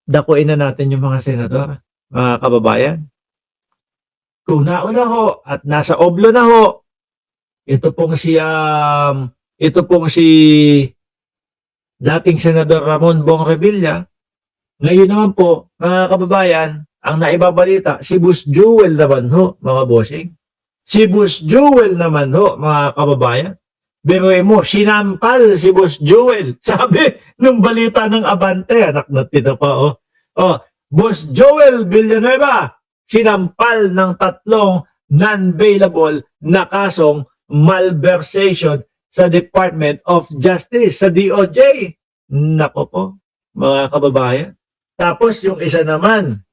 dakuin na natin yung mga senador, mga kababayan. Kung nauna ho at nasa oblo na ho, ito pong si dating Senador Ramon Bong Revilla. Ngayon naman po, mga kababayan, ang naibabalita, si Boss Jewel naman ho, mga bossing. Si Boss Jewel naman ho, mga kababayan. Biruin mo, sinampal si Boss Jewel. Sabi nung balita ng Abante, anak natin na pa, oh. Oh, Boss Joel Villanueva, sinampal ng 3 non-bailable na kasong malversation sa Department of Justice, sa DOJ. Nako po, mga kababayan. Tapos yung isa naman,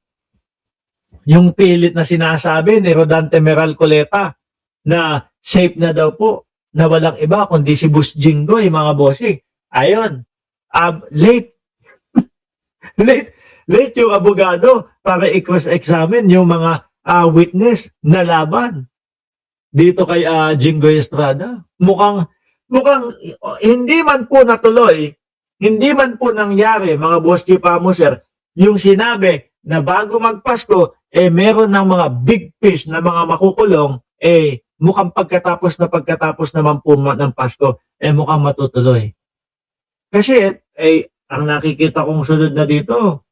yung pilit na sinasabi ni Rodante Meralcoleta na safe na daw po, na walang iba kundi si Boss Jinggoy, mga bossing. Ayon, late yung abogado para i-cross-examine yung mga witness na laban dito kay Jinggoy Estrada. Mukhang hindi man po natuloy, hindi man po nangyari, mga boss Chipamuser, yung sinabi na bago magpasko, meron ng mga big fish na mga makukulong, mukhang pagkatapos naman po ng Pasko, mukhang matutuloy. Kasi, ang nakikita kong sunod na dito,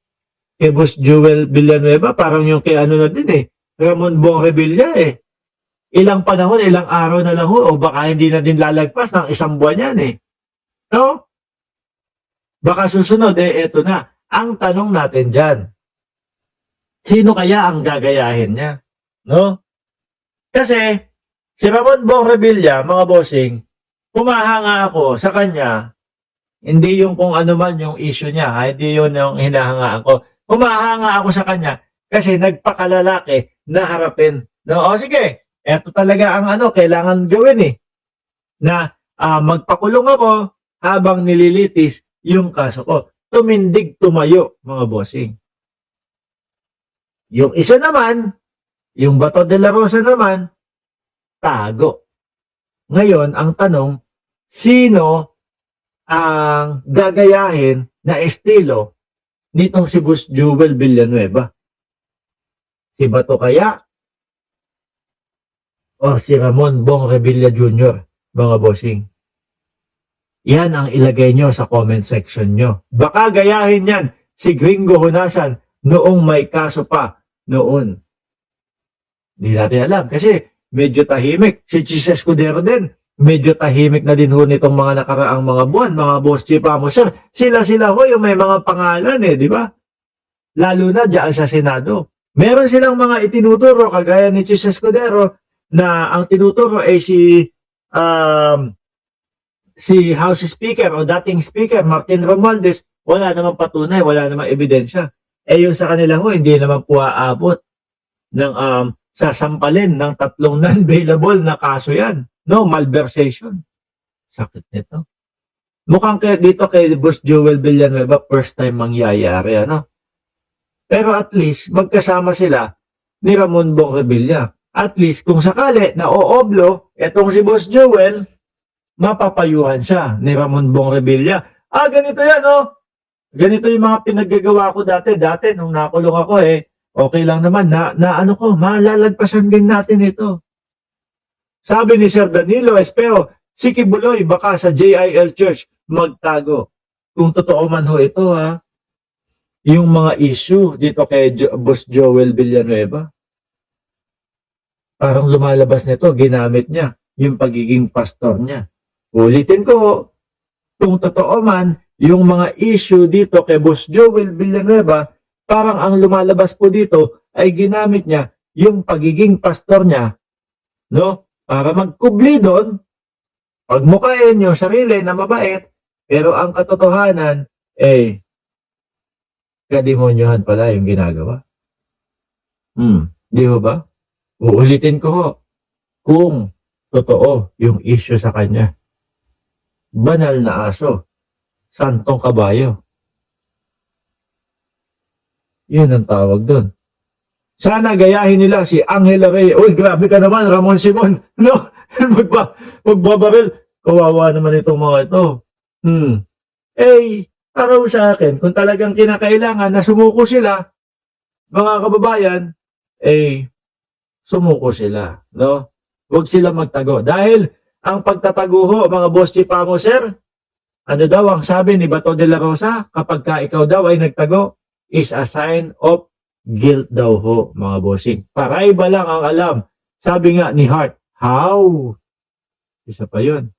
kay Boss Joel Villanueva, parang yung kay ano na din Ramon Bong Revilla Ilang panahon, ilang araw na lang o baka hindi na din lalagpas ng 1 buwan yan No? Baka susunod, eto na. Ang tanong natin dyan, sino kaya ang gagayahin niya? No? Kasi, si Ramon Bong Revilla, mga bossing, humahanga ako sa kanya, hindi yung kung ano man yung issue niya, hindi yun yung hinahangaan ko. Humahanga ako sa kanya kasi nagpakalalaki na harapin. No? O sige, eto talaga ang kailangan gawin na magpakulong ako habang nililitis yung kaso ko. Tumindig tumayo, mga bossing. Yung isa naman, yung Bato de la Rosa naman, tago. Ngayon, ang tanong, sino ang gagayahin na estilo nitong si Boss Joel Villanueva? Si Bato kaya? O si Ramon Bong Revilla Jr., mga bossing? Yan ang ilagay nyo sa comment section nyo. Baka gayahin yan si Gringo Hunasan noong may kaso pa noon. Hindi natin alam kasi medyo tahimik. Si Chis Escudero din, medyo tahimik na din ho nitong mga nakaraang mga buwan, mga boss Chipamuser. Sila ho yung may mga pangalan di ba? Lalo na dyan sa Senado. Meron silang mga itinuturo kagaya ni Chis Escudero na ang tinuturo ay si House Speaker o dating Speaker Martin Romualdez, wala namang patunay, wala namang ebidensya. Yung sa kanila ho, hindi naman po aabot ng sasampalin ng 3 non-bailable na kaso yan. No, malversation. Sakit nito. Mukhang dito kay Boss Joel Villanueva, first time mangyayari, Pero at least, magkasama sila ni Ramon Bong Revilla. At least, kung sakali na ooblo, etong si Boss Joel, mapapayuhan siya ni Ramon Bong Revilla. Ganito yan, Ganito yung mga pinaggagawa ko dati. Dati, nung nakulong ako, okay lang naman. Malalagpasan din natin ito. Sabi ni Sir Danilo Espeo, si Kibuloy baka sa JIL Church magtago. Kung totoo man ho ito, yung mga issue dito kay Boss Joel Villanueva, parang lumalabas nito, ginamit niya yung pagiging pastor niya. Ulitin ko, kung totoo man, yung mga issue dito kay Boss Joel Villanueva, parang ang lumalabas po dito ay ginamit niya yung pagiging pastor niya, para magkubli doon, pagmukain yung sarili na mabait, pero ang katotohanan, kademonyohan pala yung ginagawa. Di ho ba? Uulitin ko ho, kung totoo yung issue sa kanya. Banal na aso, santong kabayo. Yun ang tawag doon. Sana gayahin nila si Angela Reyes. Uy, grabe ka naman, Ramon Simon. Magbabaril. Kawawa naman itong mga ito. para ho sa akin, kung talagang kinakailangan na sumuko sila, mga kababayan, sumuko sila, no? Huwag sila magtago. Dahil ang pagtatago ho, mga boss chipamo, sir, ano daw ang sabi ni Bato de la Rosa, kapag ka ikaw daw ay nagtago, is a sign of guilt daw ho, mga bossing. Paraiba lang ang alam. Sabi nga ni Hart, how? Isa pa yun.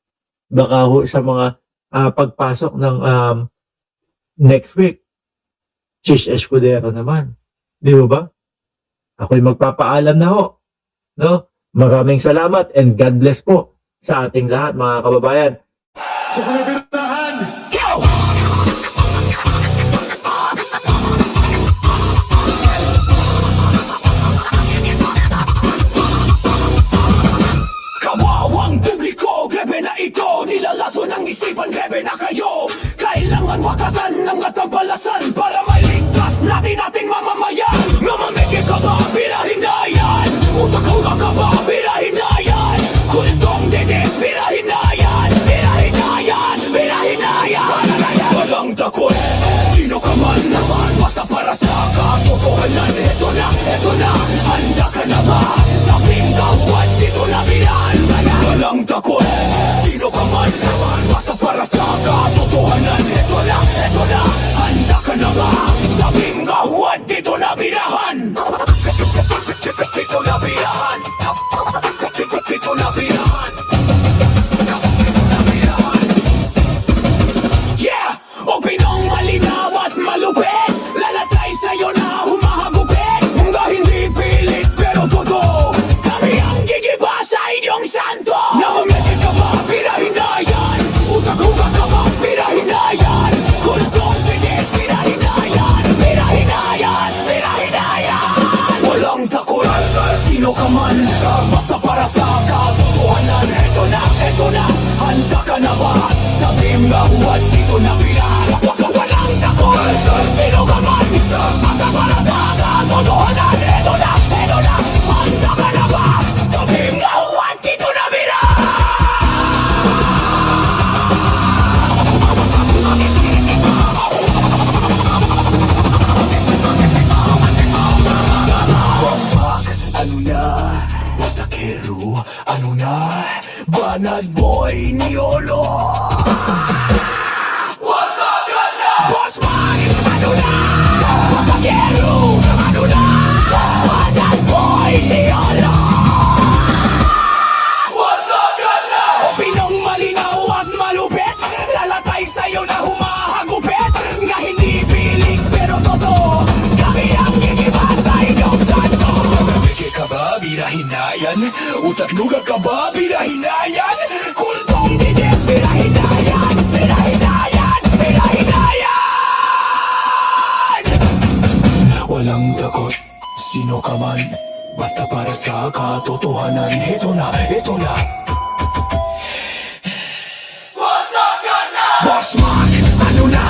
Baka ho sa mga pagpasok ng next week, Chis Escudero naman. Di ba? Ako'y magpapaalam na ho. No? Maraming salamat and God bless po sa ating lahat, mga kababayan. Sa kanaganahan, go! Kawawang publiko, grebe na ito. Nilalaso ng isipan, grebe na kayo. Kailangan wakasan ng katambalasan para mailigtas natin ating mamamayan. Mamameke ka ba? Birahin na yan. Utak ka ba? Birahin na yan. Kultong dedes, birahin na yan. Birahin na yan. Birahin na yan. Walang takot, sino ka man naman. Basta para sa katotohanan. Eto na, handa ka na ba? Taping kawat, dito na birahan. Walang takot, sino ka man naman. Basta para sa katotohanan. Eto na, handa ka na ba? Taping kawat, dito na birahan. Dito na birahan. Dito na birahan. Yeah! O Pinong malinaw at malupit, lalatay sa'yo na humahagupit. Mga hindi pilit pero totoo, kami ang gigiba sa inyong santo. Namamete ka ba? Birahin na yan. Utak-utak ka ba? Birahin na yan. Kultong bilis, birahin na yan. Birahin na yan. Birahin na yan. Walang takot, sino ka man. Basta para sa katotohanan. Eto na, handa ka na ba? Tabim na huwad, dito na birahan. Walang takot, sino ka man. Basta para sa katotohanan. Eto na, handa ka na ba? Tabim na huwad, dito na birahan. Basmak, ano na? Basta kero, ano na? Banat boy ni Olo. What's up, ganda? Basmak, ano na? Basta kero, ano na? Banat boy ni Olo. What's up, ganda? O Pinong malinaw at malupit, lalatay sa'yo na humahagupit. Nga hindi piling pero totoo, kami ang gigiba sa inyong santo. Mamameke ka ba? Birahin na yan. Utak-luga ka ba? Birahin na yan. Kultong dides, birahin na yan. Birahin na yan. Birahin na yan. Walang takot, sino ka man. Basta para sa katotohanan. Ito na. What's up, ganda? Bossman, ano na?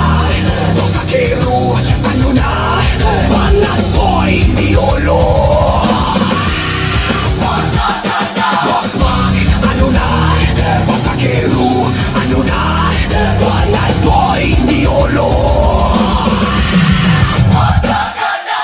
Dosakero, ano na? Banat boy ni Olo. What's up, ganda? Bossman, ano na? Dosakero, ano na? Banat boy ni Olo. What's up, ganda?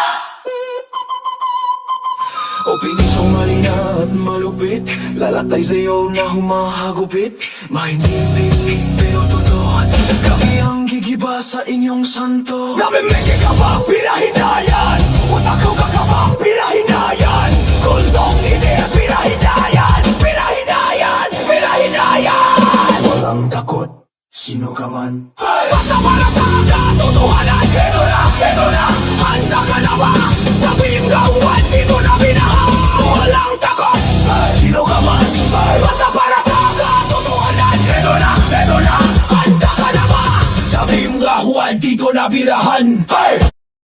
Opinisong malina at malupit, lalatay sa'yo na humahagupit. Mahindi-pilit pero totoo, kami ang gigiba sa inyong santo. Namimeke ka ba? Birahin na yan. Utak-utak ka ba? Birahin na yan. Kultong ideas, birahin na yan. Birahin na yan. Birahin na yan. Walang takot, sino ka man. Basta para sa katotohanan. Ito na, handa ka na ba? Tabing gawan, dito na binahan. Walang takot, sino ka man. Basta para sa katotohanan. Ito na, handa ka na ba? Tabing gawan, dito na binahan. Hey!